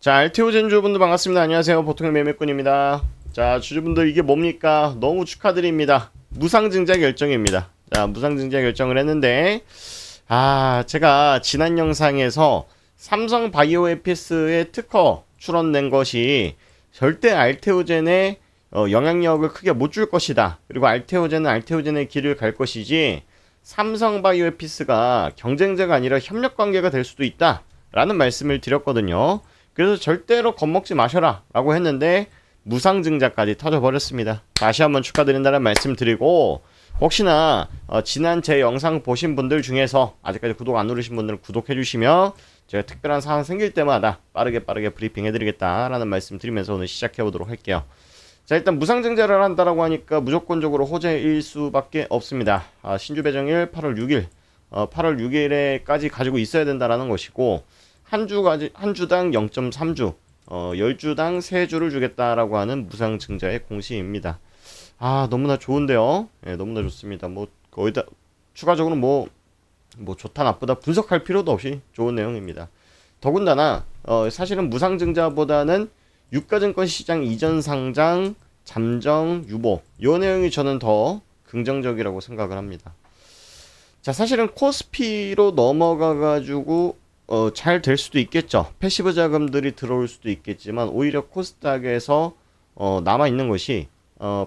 자, 알테오 젠주분들 반갑습니다. 안녕하세요. 보통의 매매꾼입니다. 자, 주주분들 이게 뭡니까? 너무 축하드립니다. 무상증자 결정입니다. 자, 무상증자 결정을 했는데 제가 지난 영상에서 삼성 바이오에피스의 특허 출원된 것이 절대 알테오젠의 영향력을 크게 못 줄 것이다. 그리고 알테오젠은 알테오젠의 길을 갈 것이지 삼성 바이오에피스가 경쟁자가 아니라 협력 관계가 될 수도 있다. 라는 말씀을 드렸거든요. 그래서 절대로 겁먹지 마셔라 라고 했는데 무상증자까지 터져버렸습니다. 다시 한번 축하드린다는 말씀 드리고, 혹시나 지난 제 영상 보신 분들 중에서 아직까지 구독 안 누르신 분들은 구독해 주시면 제가 특별한 상황 생길 때마다 빠르게 브리핑 해드리겠다라는 말씀 드리면서 오늘 시작해 보도록 할게요. 자, 일단 무상증자를 한다라고 하니까 무조건적으로 호재일 수밖에 없습니다. 신주 배정일 8월 6일 8월 6일에까지 가지고 있어야 된다라는 것이고, 한 주당 0.3주 10주당 3주를 주겠다라고 하는 무상증자의 공시입니다. 너무나 좋은데요. 예, 너무나 좋습니다. 뭐 거기다 추가적으로 뭐 좋다 나쁘다 분석할 필요도 없이 좋은 내용입니다. 더군다나 사실은 무상증자보다는 유가증권 시장 이전 상장 잠정 유보, 요 내용이 저는 더 긍정적이라고 생각을 합니다. 자, 사실은 코스피로 넘어가 가지고 잘 될 수도 있겠죠. 패시브 자금들이 들어올 수도 있겠지만, 오히려 코스닥에서 남아 있는 것이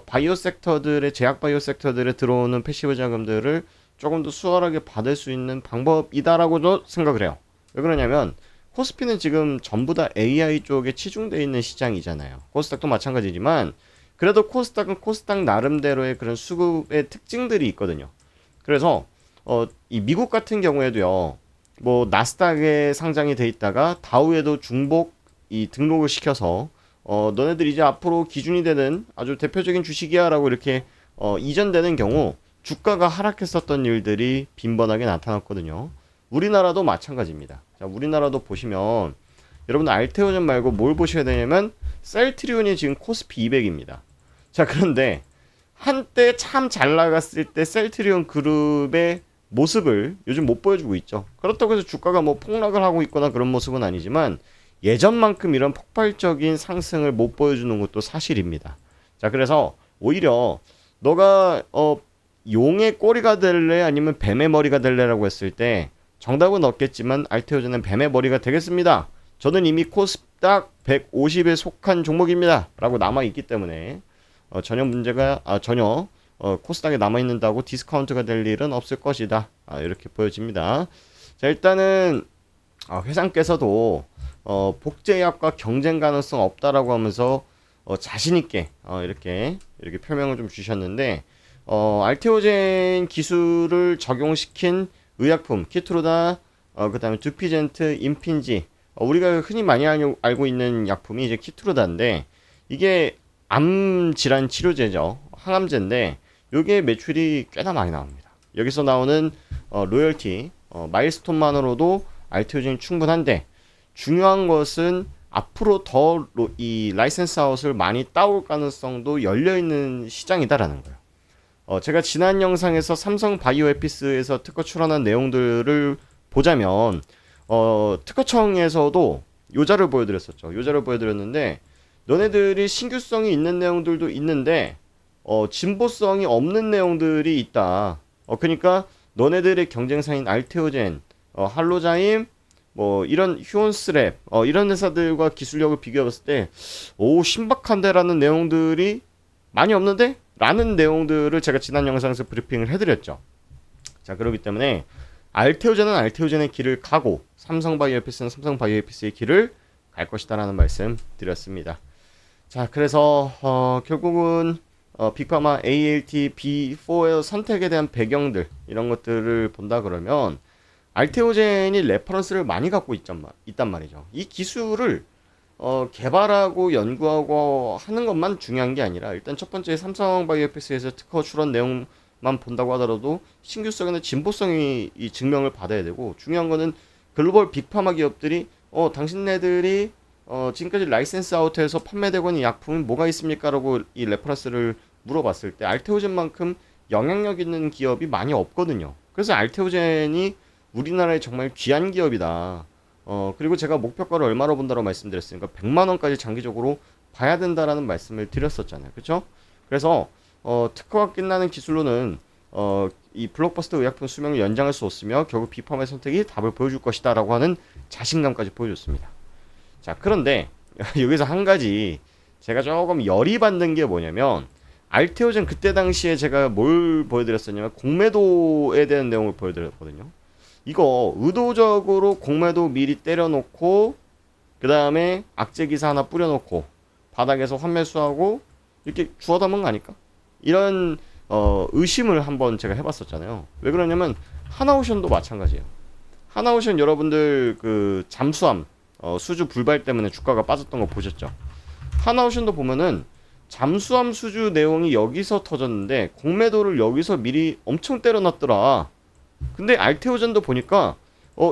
바이오 섹터들의 제약 바이오 섹터들에 들어오는 패시브 자금들을 조금 더 수월하게 받을 수 있는 방법이다라고도 생각을 해요. 왜 그러냐면 코스피는 지금 전부 다 AI 쪽에 치중되어 있는 시장이잖아요. 코스닥도 마찬가지지만, 그래도 코스닥은 코스닥 나름대로의 그런 수급의 특징들이 있거든요. 그래서 이 미국 같은 경우에도요, 뭐 나스닥에 상장이 돼 있다가 다우에도 중복 이 등록을 시켜서 너네들 이제 앞으로 기준이 되는 아주 대표적인 주식이야라고 이렇게 이전되는 경우 주가가 하락했었던 일들이 빈번하게 나타났거든요. 우리나라도 마찬가지입니다. 자, 우리나라도 보시면 여러분 알테오젠 말고 뭘 보셔야 되냐면 셀트리온이 지금 코스피 200입니다. 자, 그런데 한때 참 잘 나갔을 때 셀트리온 그룹의 모습을 요즘 못 보여주고 있죠. 그렇다고 해서 주가가 뭐 폭락을 하고 있거나 그런 모습은 아니지만 예전만큼 이런 폭발적인 상승을 못 보여주는 것도 사실입니다. 자, 그래서 오히려 너가 용의 꼬리가 될래 아니면 뱀의 머리가 될래라고 했을 때 정답은 없겠지만 알테오젠은 뱀의 머리가 되겠습니다. 저는 이미 코스닥 150에 속한 종목입니다 라고 남아있기 때문에 전혀 코스닥에 남아있는다고 디스카운트가 될 일은 없을 것이다. 이렇게 보여집니다. 자, 일단은 회장께서도 복제약과 경쟁 가능성 없다라고 하면서 자신있게 이렇게 표명을 좀 주셨는데, 알테오젠 기술을 적용시킨 의약품 키트루다, 그 다음에 두피젠트, 임핀지, 우리가 흔히 많이 알고 있는 약품이 이제 키트루다인데, 이게 암 질환 치료제죠. 항암제인데 요게 매출이 꽤나 많이 나옵니다. 여기서 나오는 로열티, 마일스톤만으로도 알테오젠이 충분한데, 중요한 것은 앞으로 더 이 라이센스 아웃을 많이 따올 가능성도 열려있는 시장이다라는 거예요. 제가 지난 영상에서 삼성 바이오에피스에서 특허 출원한 내용들을 보자면 특허청에서도 요자를 보여드렸었죠. 요자를 보여드렸는데 너네들이 신규성이 있는 내용들도 있는데 진보성이 없는 내용들이 있다. 그러니까 너네들의 경쟁사인 알테오젠, 할로자임, 뭐 이런 휴온스랩, 이런 회사들과 기술력을 비교해봤을 때 신박한데라는 내용들이 많이 없는데? 라는 내용들을 제가 지난 영상에서 브리핑을 해드렸죠. 자, 그렇기 때문에 알테오젠은 알테오젠의 길을 가고 삼성바이오에피스는 삼성바이오에피스의 길을 갈 것이다라는 말씀 드렸습니다. 자, 그래서 결국은 빅파마 ALT B4의 선택에 대한 배경들, 이런 것들을 본다 그러면 알테오젠이 레퍼런스를 많이 갖고 있단 말이죠. 이 기술을 개발하고 연구하고 하는 것만 중요한 게 아니라, 일단 첫 번째 삼성바이오에피스에서 특허 출원 내용만 본다고 하더라도 신규성이나 진보성이 이 증명을 받아야 되고, 중요한 거는 글로벌 빅파마 기업들이 당신네들이 지금까지 라이센스 아웃해서 판매되고 있는 약품이 뭐가 있습니까? 라고 이 레퍼런스를 물어봤을 때 알테오젠만큼 영향력 있는 기업이 많이 없거든요. 그래서 알테오젠이 우리나라에 정말 귀한 기업이다. 그리고 제가 목표가를 얼마로 본다고 말씀드렸으니까 100만 원까지 장기적으로 봐야 된다라는 말씀을 드렸었잖아요. 그렇죠? 그래서 특허가 끝나는 기술로는 이 블록버스터 의약품 수명을 연장할 수 없으며 결국 비펌의 선택이 답을 보여줄 것이다라고 하는 자신감까지 보여줬습니다. 자, 그런데 여기서 한 가지 제가 조금 열이 받는 게 뭐냐면 알테오젠 그때 당시에 제가 뭘 보여드렸었냐면 공매도에 대한 내용을 보여드렸거든요. 이거 의도적으로 공매도 미리 때려놓고 그 다음에 악재 기사 하나 뿌려놓고 바닥에서 환매수하고 이렇게 주워 담은 거 아닐까? 이런 의심을 한번 제가 해봤었잖아요. 왜 그러냐면 하나오션도 마찬가지예요. 하나오션 여러분들 그 잠수함 수주 불발 때문에 주가가 빠졌던 거 보셨죠? 하나오션도 보면은 잠수함 수주 내용이 여기서 터졌는데 공매도를 여기서 미리 엄청 때려놨더라. 근데 알테오젠도 보니까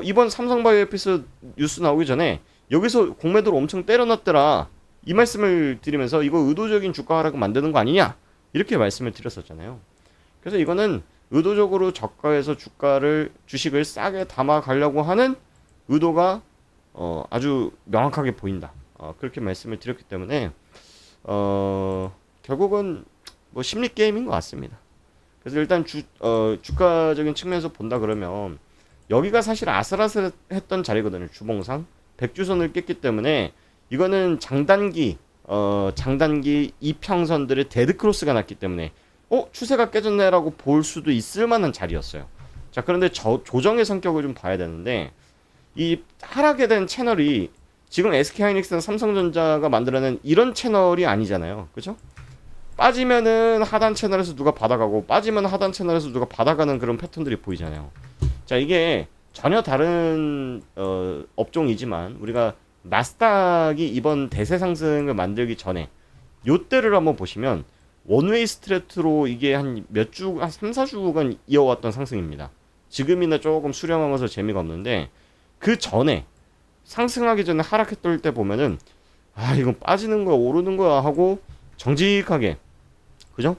이번 삼성바이오에피스 뉴스 나오기 전에 여기서 공매도를 엄청 때려놨더라. 이 말씀을 드리면서 이거 의도적인 주가 하락을 만드는 거 아니냐? 이렇게 말씀을 드렸었잖아요. 그래서 이거는 의도적으로 저가에서 주식을 싸게 담아 가려고 하는 의도가 아주 명확하게 보인다. 그렇게 말씀을 드렸기 때문에 결국은 뭐 심리 게임인 것 같습니다. 그래서 일단 주가적인 측면에서 본다 그러면 여기가 사실 아슬아슬했던 자리거든요. 주봉상 백주선을 깼기 때문에 이거는 장단기 이평선들의 데드크로스가 났기 때문에 추세가 깨졌네라고 볼 수도 있을 만한 자리였어요. 자, 그런데 조정의 성격을 좀 봐야 되는데 이 하락에 대한 채널이 지금 SK하이닉스나 삼성전자가 만들어낸 이런 채널이 아니잖아요. 그죠? 빠지면은 하단 채널에서 누가 받아가고 빠지면 하단 채널에서 누가 받아가는 그런 패턴들이 보이잖아요. 자, 이게 전혀 다른 업종이지만 우리가 나스닥이 이번 대세 상승을 만들기 전에 요때를 한번 보시면 원웨이 스트레이트로 이게 한 3, 4주간 이어왔던 상승입니다. 지금이나 조금 수렴하면서 재미가 없는데 그 전에 상승하기 전에 하락했을 때 보면은 이건 빠지는 거야 오르는 거야 하고 정직하게 그죠?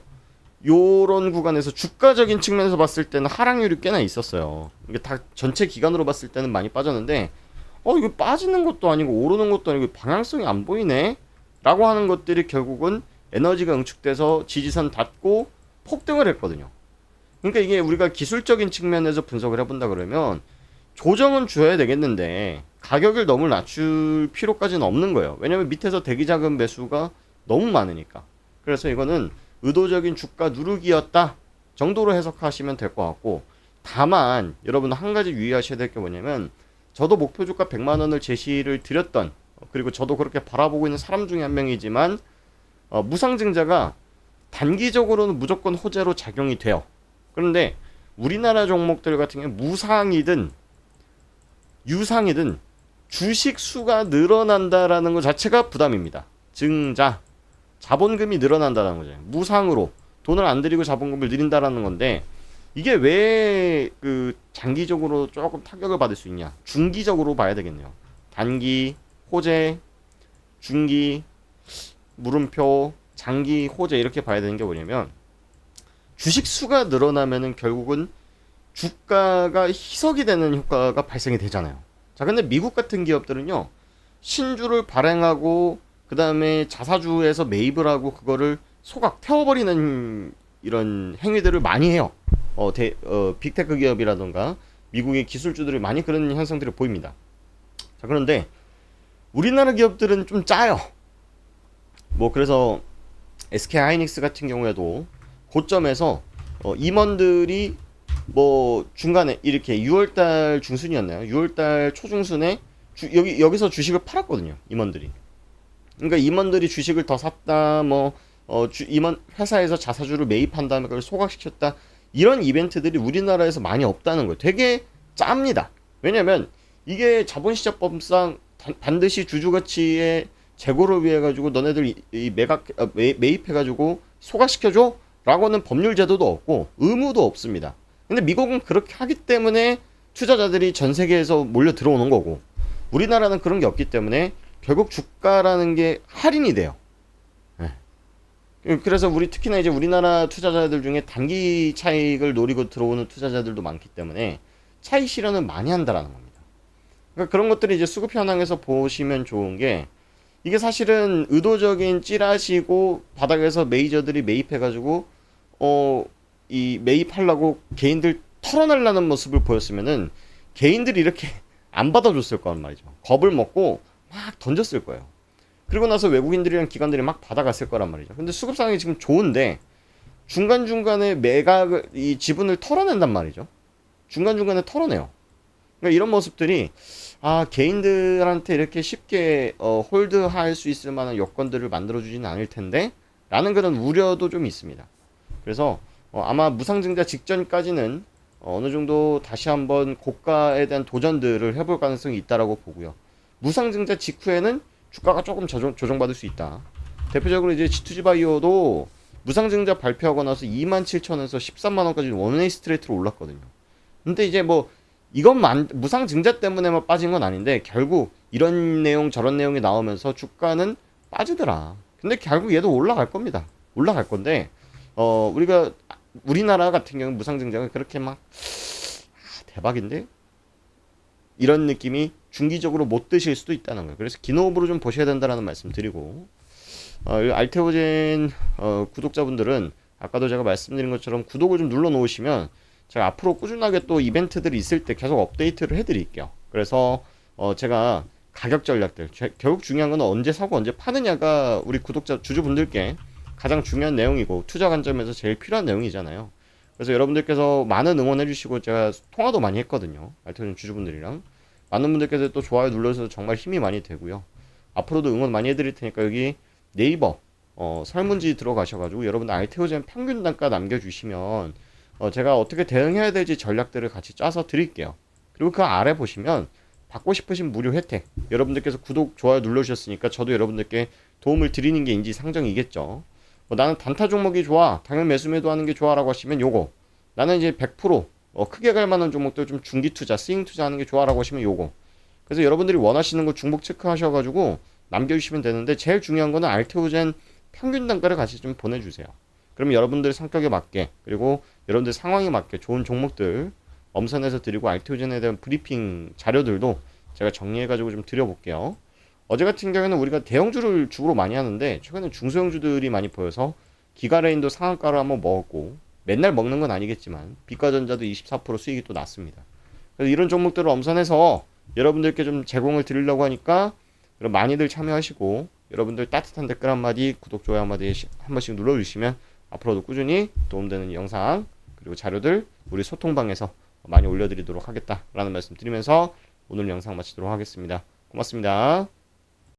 요런 구간에서 주가적인 측면에서 봤을 때는 하락률이 꽤나 있었어요. 이게 다 전체 기간으로 봤을 때는 많이 빠졌는데 이거 빠지는 것도 아니고 오르는 것도 아니고 방향성이 안 보이네 라고 하는 것들이 결국은 에너지가 응축돼서 지지선 닿고 폭등을 했거든요. 그러니까 이게 우리가 기술적인 측면에서 분석을 해본다 그러면 조정은 줘야 되겠는데 가격을 너무 낮출 필요까지는 없는 거예요. 왜냐면 밑에서 대기자금 매수가 너무 많으니까. 그래서 이거는 의도적인 주가 누르기였다 정도로 해석하시면 될 것 같고, 다만 여러분 한 가지 유의하셔야 될 게 뭐냐면 저도 목표 주가 100만 원을 제시를 드렸던, 그리고 저도 그렇게 바라보고 있는 사람 중에 한 명이지만 무상증자가 단기적으로는 무조건 호재로 작용이 돼요. 그런데 우리나라 종목들 같은 경우 무상이든 유상이든 주식 수가 늘어난다라는 것 자체가 부담입니다. 증자, 자본금이 늘어난다는 거죠. 무상으로 돈을 안 들이고 자본금을 늘린다라는 건데, 이게 왜 그 장기적으로 조금 타격을 받을 수 있냐? 중기적으로 봐야 되겠네요. 단기 호재, 중기 물음표, 장기 호재 이렇게 봐야 되는 게 뭐냐면, 주식 수가 늘어나면은 결국은 주가가 희석이 되는 효과가 발생이 되잖아요. 자, 근데 미국 같은 기업들은요, 신주를 발행하고 그 다음에 자사주에서 매입을 하고 그거를 소각 태워버리는 이런 행위들을 많이 해요. 빅테크 기업이라던가 미국의 기술주들이 많이 그런 현상들이 보입니다. 자, 그런데 우리나라 기업들은 좀 짜요. 그래서 SK하이닉스 같은 경우에도 고점에서 임원들이 중간에 이렇게 6월달 중순이었나요? 6월달 초중순에 여기서 주식을 팔았거든요. 임원들이. 그러니까 임원들이 주식을 더 샀다, 임원 회사에서 자사주를 매입한 다음에 그걸 소각시켰다, 이런 이벤트들이 우리나라에서 많이 없다는 거예요. 되게 짭니다. 왜냐면 이게 자본시장법상 반드시 주주가치의 재고를 위해 가지고 너네들 매입해가지고 소각시켜줘 라고는 법률 제도도 없고 의무도 없습니다. 근데 미국은 그렇게 하기 때문에 투자자들이 전 세계에서 몰려 들어오는 거고, 우리나라는 그런 게 없기 때문에 결국 주가라는 게 할인이 돼요. 그래서 특히나 이제 우리나라 투자자들 중에 단기 차익을 노리고 들어오는 투자자들도 많기 때문에 차익 실현을 많이 한다라는 겁니다. 그러니까 그런 것들이 이제 수급 현황에서 보시면 좋은 게 이게 사실은 의도적인 찌라시고 바닥에서 메이저들이 매입해가지고 이 매입하려고 개인들 털어내려는 모습을 보였으면은 개인들이 이렇게 안 받아줬을 거란 말이죠. 겁을 먹고 막 던졌을 거예요. 그리고 나서 외국인들이랑 기관들이 막 받아갔을 거란 말이죠. 근데 수급 상황이 지금 좋은데 중간중간에 매각 이 지분을 털어낸단 말이죠. 중간중간에 털어내요. 그러니까 이런 모습들이 개인들한테 이렇게 쉽게 홀드할 수 있을 만한 여건들을 만들어주지는 않을 텐데 라는 그런 우려도 좀 있습니다. 그래서 아마 무상증자 직전까지는 어느 정도 다시 한번 고가에 대한 도전들을 해볼 가능성이 있다라고 보고요. 무상증자 직후에는 주가가 조금 조정받을 수 있다. 대표적으로 이제 G2G 바이오도 무상증자 발표하고 나서 27,000원에서 13만원까지 원웨이 스트레이트로 올랐거든요. 근데 이제 뭐 이것만 무상증자 때문에만 빠진 건 아닌데 결국 이런 내용 저런 내용이 나오면서 주가는 빠지더라. 근데 결국 얘도 올라갈 겁니다. 올라갈 건데 우리나라 같은 경우는 무상증자가 그렇게 막 대박인데 이런 느낌이 중기적으로 못 드실 수도 있다는 거예요. 그래서 기노업으로 좀 보셔야 된다라는 말씀 드리고 알테오젠 구독자분들은 아까도 제가 말씀드린 것처럼 구독을 좀 눌러 놓으시면 제가 앞으로 꾸준하게 또 이벤트들이 있을 때 계속 업데이트를 해드릴게요. 그래서 제가 가격 전략들 결국 중요한 건 언제 사고 언제 파느냐가 우리 구독자 주주분들께 가장 중요한 내용이고 투자 관점에서 제일 필요한 내용이잖아요. 그래서 여러분들께서 많은 응원해 주시고 제가 통화도 많이 했거든요. 알테오젠 주주분들이랑 많은 분들께서 또 좋아요 눌러주셔서 정말 힘이 많이 되고요. 앞으로도 응원 많이 해드릴 테니까 여기 네이버 설문지 들어가셔가지고 여러분들 알테오젠 평균 단가 남겨주시면 제가 어떻게 대응해야 될지 전략들을 같이 짜서 드릴게요. 그리고 그 아래 보시면 받고 싶으신 무료 혜택 여러분들께서 구독 좋아요 눌러주셨으니까 저도 여러분들께 도움을 드리는 게 인지상정이겠죠. 나는 단타 종목이 좋아 당일 매수 매도하는 게 좋아 라고 하시면 요거 나는 이제 100% 크게 갈 만한 종목들 좀 중기 투자 스윙 투자하는 게 좋아 라고 하시면 요거 그래서 여러분들이 원하시는 거 중복 체크하셔가지고 남겨주시면 되는데 제일 중요한 거는 알테오젠 평균 단가를 같이 좀 보내주세요. 그럼 여러분들 성격에 맞게 그리고 여러분들 상황에 맞게 좋은 종목들 엄선해서 드리고 알테오젠에 대한 브리핑 자료들도 제가 정리해가지고 좀 드려볼게요. 어제 같은 경우에는 우리가 대형주를 주로 많이 하는데 최근에 중소형주들이 많이 보여서 기가레인도 상한가를 한번 먹었고 맨날 먹는 건 아니겠지만 비과전자도 24% 수익이 또 났습니다. 그래서 이런 종목들을 엄선해서 여러분들께 좀 제공을 드리려고 하니까 그럼 많이들 참여하시고 여러분들 따뜻한 댓글 한마디 구독 좋아요 한마디 한 번씩 눌러주시면 앞으로도 꾸준히 도움되는 영상 그리고 자료들 우리 소통방에서 많이 올려드리도록 하겠다라는 말씀 드리면서 오늘 영상 마치도록 하겠습니다. 고맙습니다.